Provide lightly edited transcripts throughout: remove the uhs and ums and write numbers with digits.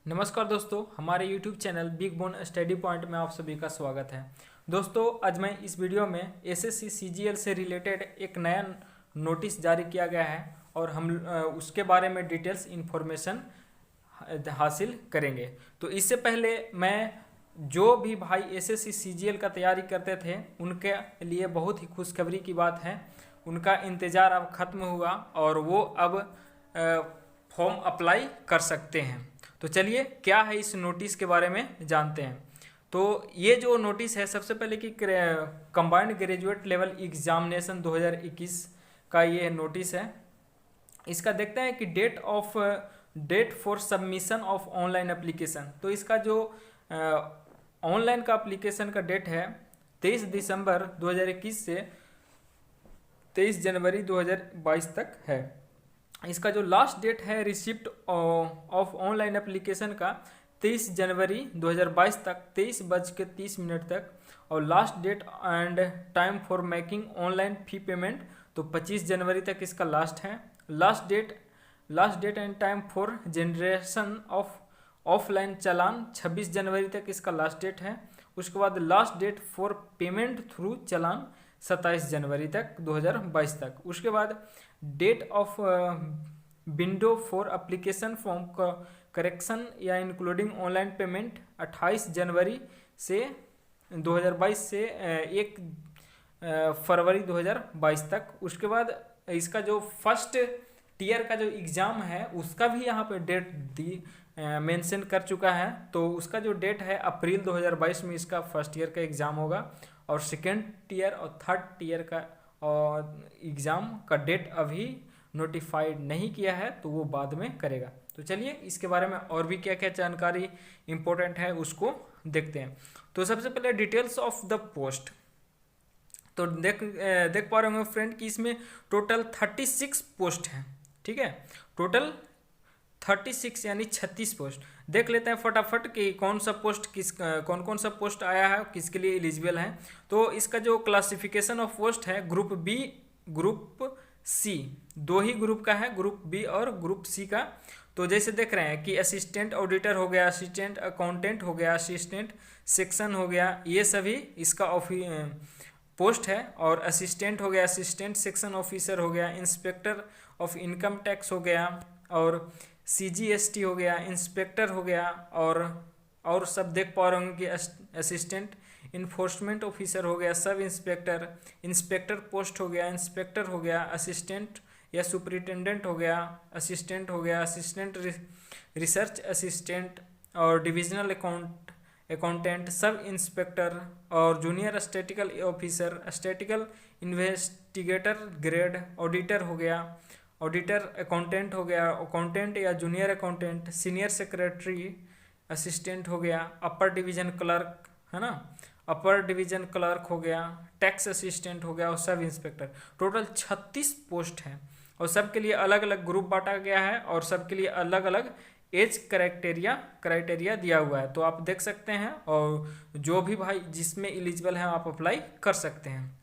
नमस्कार दोस्तों, हमारे YouTube channel big bone study point में आप सभी का स्वागत है। दोस्तों, आज मैं इस वीडियो में एसएससी सीजीएल से रिलेटेड एक नया नोटिस जारी किया गया है और हम उसके बारे में डिटेल्स इन्फॉर्मेशन हासिल करेंगे। तो इससे पहले मैं जो भी भाई एसएससी सीजीएल का तैयारी करते थे उनके लिए बहुत ही खुशखबरी की बात है। उनका इंतज़ार अब ख़त्म हुआ और वो अब फॉर्म अप्लाई कर सकते हैं। तो चलिए क्या है इस नोटिस के बारे में जानते हैं। तो ये जो नोटिस है, सबसे पहले कि कंबाइंड ग्रेजुएट लेवल एग्जामिनेशन 2021 का ये नोटिस है। इसका देखते हैं कि date for submission of online application. तो इसका जो ऑनलाइन का एप्लीकेशन का डेट है 23 दिसंबर 2021 से 23 जनवरी 2022 तक है। इसका जो लास्ट डेट है रिसिप्ट ऑफ ऑनलाइन एप्लीकेशन का 23 जनवरी 2022 तक 23:30 तक, और last date and time for making online fee payment तो 25 जनवरी तक इसका लास्ट है। Last date and time for generation of offline चालान 26 जनवरी तक इसका लास्ट डेट है। उसके बाद last date for payment through चालान 27 जनवरी तक 2022 तक। उसके बाद date of window for application form correction या इंक्लूडिंग ऑनलाइन पेमेंट 28 जनवरी से 2022 से 1 फरवरी 2022 तक। उसके बाद इसका जो फर्स्ट टीयर का जो एग्ज़ाम है उसका भी यहाँ पे डेट दी मेंशन कर चुका है। तो उसका जो डेट है अप्रैल 2022 में इसका फर्स्ट ईयर का एग्ज़ाम होगा, और सेकेंड टीयर और थर्ड टीयर का एग्ज़ाम का डेट अभी नोटिफाइड नहीं किया है, तो वो बाद में करेगा। तो चलिए इसके बारे में और भी क्या क्या जानकारी इम्पोर्टेंट है उसको देखते हैं। तो सबसे पहले डिटेल्स ऑफ द पोस्ट। तो देख पा रहे होंगे फ्रेंड कि इसमें टोटल 36 पोस्ट हैं। ठीक है, टोटल 36 यानी 36 पोस्ट। देख लेते हैं फटाफट कि कौन कौन सा पोस्ट आया है, किसके लिए एलिजिबल है। तो इसका जो क्लासिफिकेशन ऑफ पोस्ट है ग्रुप बी, ग्रुप सी, दो ही ग्रुप का है, ग्रुप बी और ग्रुप सी का। तो जैसे देख रहे हैं कि असिस्टेंट ऑडिटर हो गया, असिस्टेंट अकाउंटेंट हो गया, असिस्टेंट सेक्शन हो गया, ये सभी इसका पोस्ट है। और असिस्टेंट हो गया, असिस्टेंट सेक्शन ऑफिसर हो गया, इंस्पेक्टर ऑफ इनकम टैक्स हो गया, और सीजीएसटी हो गया, इंस्पेक्टर हो गया, और सब देख पा रहे होंगे कि असिस्टेंट इन्फोर्समेंट ऑफिसर हो गया, सब इंस्पेक्टर, इंस्पेक्टर पोस्ट हो गया, इंस्पेक्टर हो गया, असिस्टेंट या सुपरिटेंडेंट हो गया, असिस्टेंट हो गया, असिस्टेंट रिसर्च असिस्टेंट, और डिविजनल अकाउंटेंट, सब इंस्पेक्टर, और junior statistical officer, statistical investigator grade, auditor हो गया, ऑडिटर अकाउंटेंट हो गया, अकाउंटेंट या junior accountant, senior secretary assistant हो गया, अपर डिवीजन क्लर्क है ना, अपर डिवीजन क्लर्क हो गया, टैक्स असिस्टेंट हो गया, और सब इंस्पेक्टर। टोटल 36 पोस्ट हैं, और सबके लिए अलग अलग ग्रुप बांटा गया है, और सबके लिए अलग अलग एज क्राइटेरिया दिया हुआ है। तो आप देख सकते हैं, और जो भी भाई जिसमें एलिजिबल है आप अप्लाई कर सकते हैं।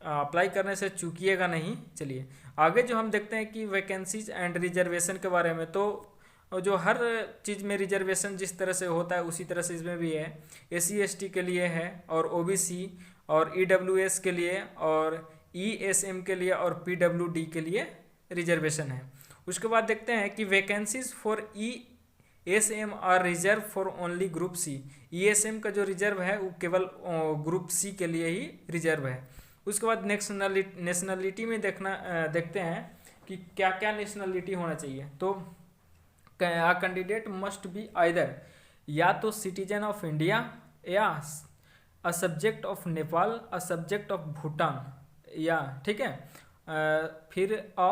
अप्लाई करने से चूकिएगा नहीं। चलिए आगे जो हम देखते हैं कि वैकेंसीज एंड रिजर्वेशन के बारे में। तो जो हर चीज़ में रिजर्वेशन जिस तरह से होता है उसी तरह से इसमें भी है। एससी एसटी के लिए है, और ओबीसी और ईडब्ल्यूएस के लिए, और ईएसएम के लिए, और पीडब्ल्यूडी के लिए रिजर्वेशन है। उसके बाद देखते हैं कि vacancies for ESM are reserve for only group C. ESM का जो रिजर्व है वो केवल ग्रुप सी के लिए ही रिजर्व है। उसके बाद नेशनलिटी में देखते हैं कि क्या क्या नेशनलिटी होना चाहिए। तो a candidate must be either या तो सिटीजन ऑफ इंडिया, या a subject of Nepal, a subject of Bhutan, या ठीक है फिर a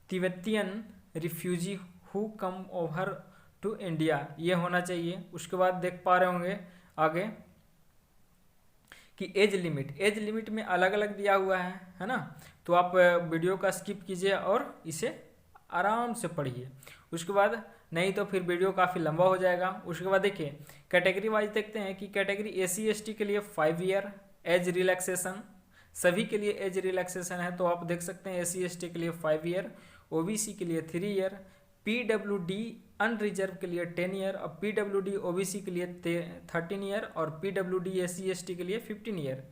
Tibetan refugee who come over to India, ये होना चाहिए। उसके बाद देख पा रहे होंगे आगे कि एज लिमिट में अलग अलग दिया हुआ है ना। तो आप वीडियो का स्किप कीजिए और इसे आराम से पढ़िए। उसके बाद नहीं तो फिर वीडियो काफ़ी लंबा हो जाएगा। उसके बाद देखिए कैटेगरी वाइज देखते हैं कि कैटेगरी एससी एसटी के लिए 5 ईयर एज रिलैक्सेशन, सभी के लिए एज रिलैक्सेशन है। तो आप देख सकते हैं एससी एसटी के लिए 5 ईयर, ओबीसी के लिए 3 ईयर, PWD अनरिजर्व के लिए 10 ईयर और PWD OBC के लिए 13 ईयर और PWD SC ST के लिए 15 ईयर।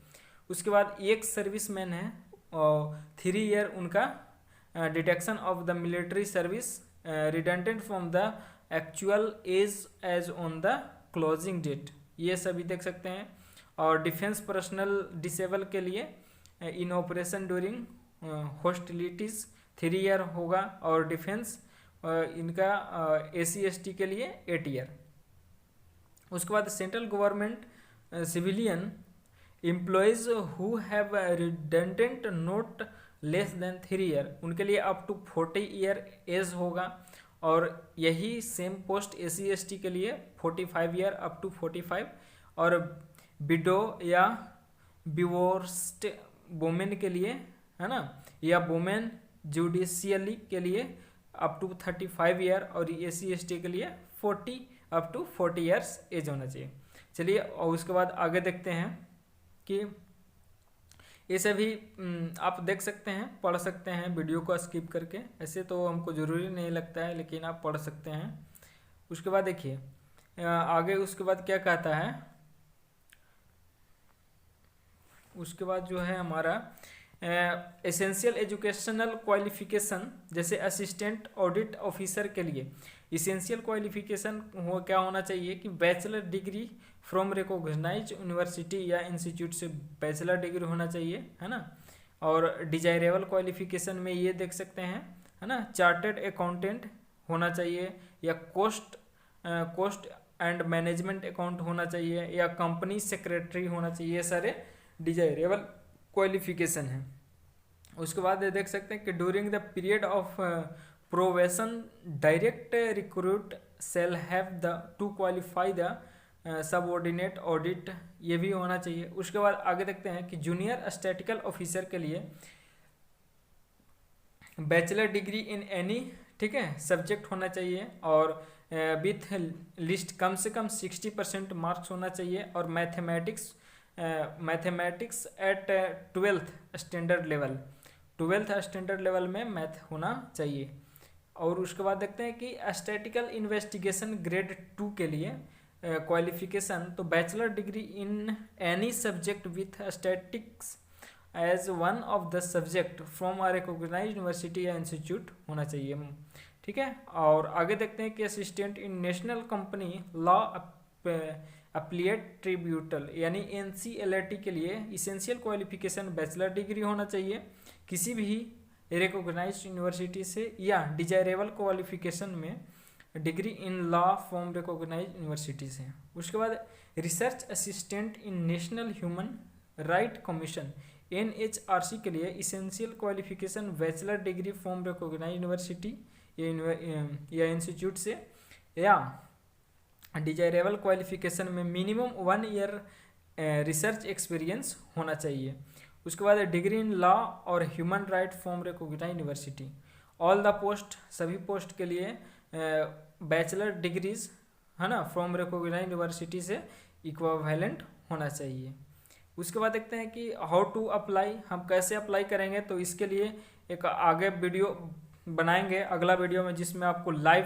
उसके बाद एक सर्विसमैन है और 3 ईयर उनका deduction of the military service redundant from the actual age age on the closing date, ये सभी देख सकते हैं। और डिफेंस पर्सनल डिसेबल के लिए इन ऑपरेशन ड्यूरिंग हॉस्टिलिटीज 3 ईयर होगा और डिफेंस इनका SC ST के लिए 8 ईयर। उसके बाद central government civilian employees who have redundant note less than 3 year, उनके लिए अप टू 40 ईयर एज होगा। और यही सेम पोस्ट SC ST के लिए 45 ईयर अप टू 45। और विडो या डिवोर्स्ड वुमेन के लिए, है ना, या वुमेन जुडिशियली के लिए अप टू 35 ईयर और SC ST के लिए 40 अप टू 40 ईयर्स एज होना चाहिए। चलिए, और उसके बाद आगे देखते हैं कि ये सभी आप देख सकते हैं, पढ़ सकते हैं वीडियो को स्किप करके, ऐसे तो हमको ज़रूरी नहीं लगता है लेकिन आप पढ़ सकते हैं। उसके बाद देखिए आगे, उसके बाद क्या कहता है, उसके बाद जो है हमारा एसेंशियल एजुकेशनल क्वालिफिकेशन, जैसे असिस्टेंट ऑडिट ऑफिसर के लिए इसेंशियल क्वालिफिकेशन क्या होना चाहिए कि bachelor degree from recognise university या इंस्टीट्यूट से बैचलर डिग्री होना चाहिए, है ना। और डिजायरेबल क्वालिफिकेशन में ये देख सकते हैं, है ना, चार्टर्ड अकाउंटेंट होना चाहिए या कॉस्ट एंड मैनेजमेंट अकाउंट होना चाहिए या कंपनी सेक्रेटरी होना चाहिए, ये सारे डिजायरेबल क्वालिफिकेशन है। उसके बाद देख सकते हैं कि during the period of probation direct recruit shall have the to qualify the subordinate audit, ये भी होना चाहिए। उसके बाद आगे देखते हैं कि जूनियर स्टैटिकल ऑफिसर के लिए बैचलर डिग्री इन एनी, ठीक है, सब्जेक्ट होना चाहिए और विथ लिस्ट कम से कम 60% मार्क्स होना चाहिए और mathematics eight 12th standard level, 12th standard level में मैथ होना चाहिए। और उसके बाद देखते हैं कि स्टैटिकल इन्वेस्टिगेशन ग्रेड 2 के लिए क्वालिफिकेशन, तो bachelor degree in any subject with statics as one of the subject from a recognised university या इंस्टीट्यूट होना चाहिए, ठीक है। और आगे देखते हैं कि assistant in National Company Law Appellate Tribunal यानी NCLT के लिए इसेंशियल क्वालिफिकेशन बैचलर डिग्री होना चाहिए किसी भी रिकॉग्नाइज्ड यूनिवर्सिटी से या डिजायरेबल क्वालिफिकेशन में degree in law from recognised university से। उसके बाद research assistant in National Human Right Commission NHRC के लिए essential qualification bachelor degree from recognised university या इंस्टीट्यूट से या डिजायरेबल क्वालिफिकेशन में मिनिमम 1 ईयर रिसर्च एक्सपीरियंस होना चाहिए। उसके बाद डिग्री इन लॉ और human right from recognised university, all the post, सभी पोस्ट के लिए बैचलर डिग्रीज, है ना, फ्रॉम रिकॉग्नाइज्ड यूनिवर्सिटी से इक्विवेलेंट होना चाहिए। उसके बाद देखते हैं कि हाउ टू अप्लाई, हम कैसे अप्लाई करेंगे, तो इसके लिए एक आगे वीडियो बनाएंगे अगला वीडियो में जिसमें आपको live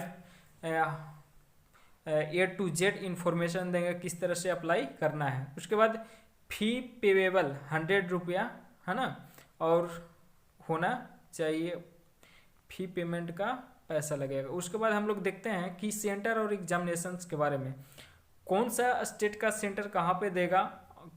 A to Z information देंगे किस तरह से अप्लाई करना है। उसके बाद फी पेवेबल 100 रुपया, है ना, और होना चाहिए, फी पेमेंट का पैसा लगेगा। उसके बाद हम लोग देखते हैं कि सेंटर और एग्जामिनेशंस के बारे में, कौन सा स्टेट का सेंटर कहाँ पे देगा,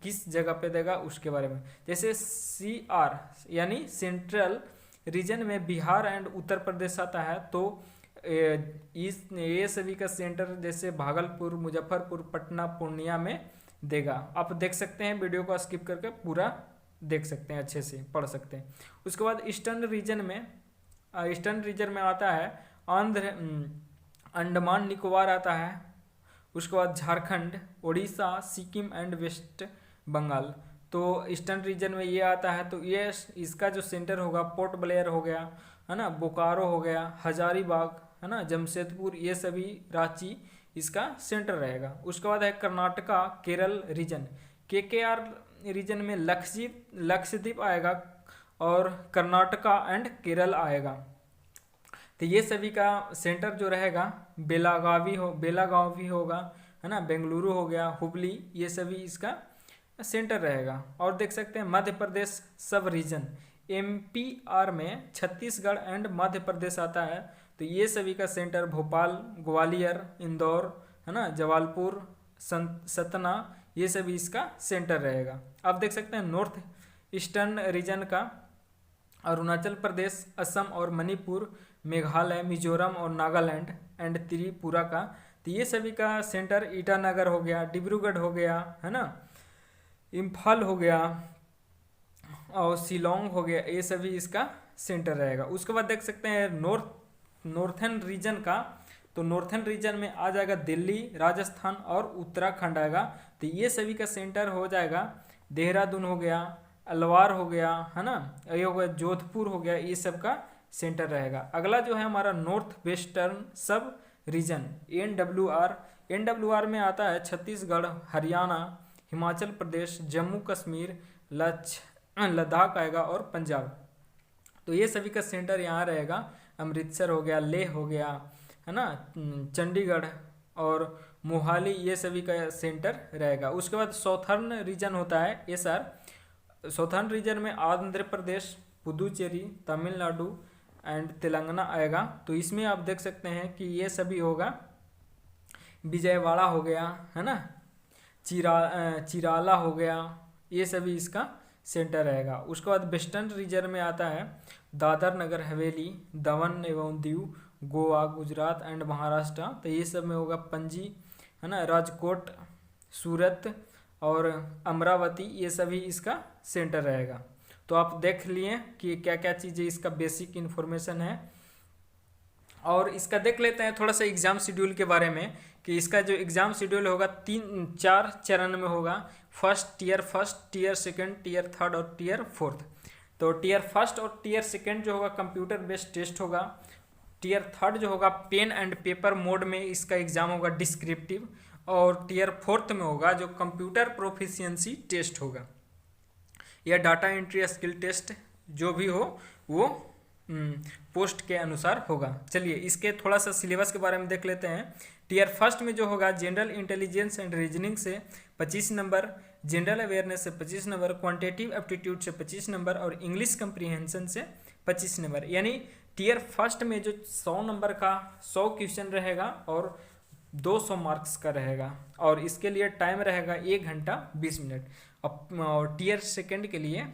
किस जगह पे देगा, उसके बारे में। जैसे CR यानी सेंट्रल रीजन में बिहार एंड उत्तर प्रदेश आता है, तो ये सभी का सेंटर जैसे भागलपुर, मुजफ्फरपुर, पटना, पूर्णिया में देगा। आप देख सकते हैं, वीडियो को स्किप करके पूरा देख सकते हैं, अच्छे से पढ़ सकते हैं। उसके बाद ईस्टर्न रीजन में आता है आंध्र, अंडमान निकोबार आता है। उसके बाद झारखंड, उड़ीसा, सिक्किम एंड वेस्ट बंगाल, तो ईस्टर्न रीजन में ये आता है। तो ये इसका जो सेंटर होगा पोर्ट ब्लेयर हो गया, है ना, बोकारो हो गया, हजारीबाग, है ना, जमशेदपुर, ये सभी, रांची इसका सेंटर रहेगा। उसके बाद है Karnataka, Kerala region, KKR region में लक्षद्वीप आएगा और कर्नाटका एंड केरल आएगा। तो ये सभी का सेंटर जो रहेगा बेलागावी होगा, है ना, बेंगलुरु हो गया, हुबली, ये सभी इसका सेंटर रहेगा। और देख सकते हैं मध्य प्रदेश सब रीजन, MPR में छत्तीसगढ़ एंड मध्य प्रदेश आता है, तो ये सभी का सेंटर भोपाल, ग्वालियर, इंदौर, है ना, जबलपुर, सतना, ये सभी इसका सेंटर रहेगा। अब देख सकते हैं नॉर्थ ईस्टर्न रीजन का अरुणाचल प्रदेश, असम और मणिपुर, मेघालय, मिजोरम और नागालैंड एंड त्रिपुरा का, तो ये सभी का सेंटर ईटानगर हो गया, डिब्रूगढ़ हो गया, है ना, इम्फाल हो गया और शिलोंग हो गया, ये सभी इसका सेंटर रहेगा। उसके बाद देख सकते हैं नॉर्थर्न रीजन का, तो नॉर्थर्न रीजन में आ जाएगा दिल्ली, राजस्थान और उत्तराखंड आएगा, तो ये सभी का सेंटर हो जाएगा देहरादून हो गया, अलवार हो गया, है ना, ये हो गया जोधपुर हो गया, ये सब का सेंटर रहेगा। अगला जो है हमारा नॉर्थ वेस्टर्न सब रीजन NWR में आता है छत्तीसगढ़, हरियाणा, हिमाचल प्रदेश, जम्मू कश्मीर, लद्दाख आएगा और पंजाब, तो ये सभी का सेंटर यहाँ रहेगा। अमृतसर हो गया, लेह हो गया, है ना, चंडीगढ़ और मोहाली, ये सभी का सेंटर रहेगा। उसके बाद साउथर्न रीजन होता है SR, साउथर्न रीजन में आंध्र प्रदेश, पुदुचेरी, तमिलनाडु एंड तेलंगाना आएगा, तो इसमें आप देख सकते हैं कि ये सभी होगा विजयवाड़ा हो गया, है ना, चिराला हो गया, ये सभी इसका सेंटर रहेगा। उसके बाद वेस्टर्न रीजन में आता है दादर नगर हवेली, दमन एवं दीव, गोवा, गुजरात एंड महाराष्ट्र, तो ये सब में होगा पणजी, है ना, राजकोट, सूरत और अमरावती, ये सभी इसका सेंटर रहेगा। तो आप देख लिए कि क्या क्या चीज़ें इसका बेसिक इन्फॉर्मेशन है। और इसका देख लेते हैं थोड़ा सा एग्ज़ाम शेड्यूल के बारे में, कि इसका जो एग्ज़ाम शेड्यूल होगा 4 चरण में होगा। Tier first, tier second, tier third और टीयर फोर्थ। तो टीयर फर्स्ट और टीयर सेकंड जो होगा कंप्यूटर बेस्ड टेस्ट होगा। टीयर थर्ड जो होगा पेन एंड पेपर मोड में इसका एग्ज़ाम होगा डिस्क्रिप्टिव। और टीयर फोर्थ में होगा जो कंप्यूटर प्रोफिशिएंसी टेस्ट होगा या डाटा एंट्री स्किल टेस्ट, जो भी हो वो पोस्ट के अनुसार होगा। चलिए इसके थोड़ा सा सिलेबस के बारे में देख लेते हैं। टीयर फर्स्ट में जो होगा जनरल इंटेलिजेंस एंड रीजनिंग से 25 नंबर, जनरल अवेयरनेस से 25 नंबर, क्वांटिटेटिव एप्टीट्यूड से 25 नंबर और इंग्लिश कंप्रीहेंशन से 25 नंबर। यानी टीयर फर्स्ट में जो 100 नंबर का 100 क्वेश्चन रहेगा और 200 मार्क्स का रहेगा, और इसके लिए टाइम रहेगा 1 घंटा 20 मिनट। और टीयर सेकंड के लिए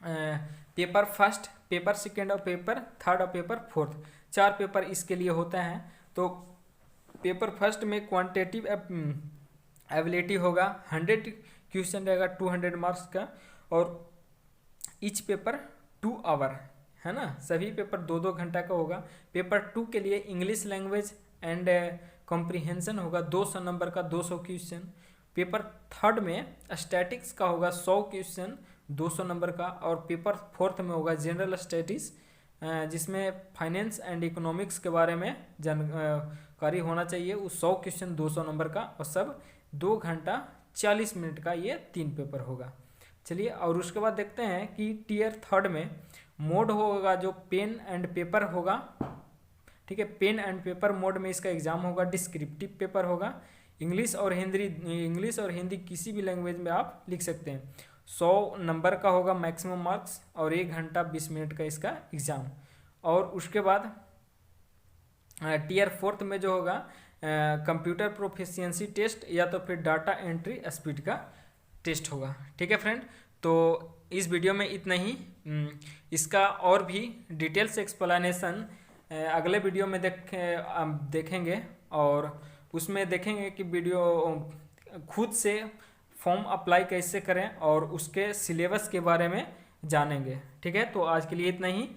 पेपर फर्स्ट, पेपर सेकंड और पेपर थर्ड और पेपर फोर्थ, 4 पेपर इसके लिए होता है। तो पेपर फर्स्ट में क्वांटिटेटिव एबिलिटी होगा, 100 क्वेश्चन रहेगा, 200 मार्क्स का, और ईच पेपर 2 आवर, है ना, सभी पेपर 2-2 घंटा का होगा। पेपर 2 के लिए इंग्लिश लैंग्वेज एंड कॉम्प्रिहेंशन होगा 200 नंबर का, 200 क्वेश्चन। पेपर थर्ड में स्टैटिक्स का होगा 100 क्वेश्चन, 200 नंबर का। और पेपर फोर्थ में होगा जनरल स्टडीज़, जिसमें फाइनेंस एंड इकोनॉमिक्स के बारे में जानकारी होना चाहिए, उस 100 क्वेश्चन 200 नंबर का, और सब 2 घंटा 40 मिनट का ये 3 पेपर होगा। चलिए, और उसके बाद देखते हैं कि टीयर थर्ड में मोड होगा जो पेन एंड पेपर होगा, ठीक है, पेन एंड पेपर मोड में इसका एग्जाम होगा, डिस्क्रिप्टिव पेपर होगा। इंग्लिश और हिंदी किसी भी लैंग्वेज में आप लिख सकते हैं। 100 नंबर का होगा मैक्सिमम मार्क्स, और 1 घंटा 20 मिनट का इसका एग्ज़ाम। और उसके बाद टीयर फोर्थ में जो होगा कंप्यूटर प्रोफिशिएंसी टेस्ट या तो फिर डाटा एंट्री स्पीड का टेस्ट होगा। ठीक है फ्रेंड, तो इस वीडियो में इतना ही। इसका और भी डिटेल्स एक्सप्लेनेशन अगले वीडियो में देखेंगे, और उसमें देखेंगे कि वीडियो खुद से फॉर्म अप्लाई कैसे करें और उसके सिलेबस के बारे में जानेंगे। ठीक है, तो आज के लिए इतना ही।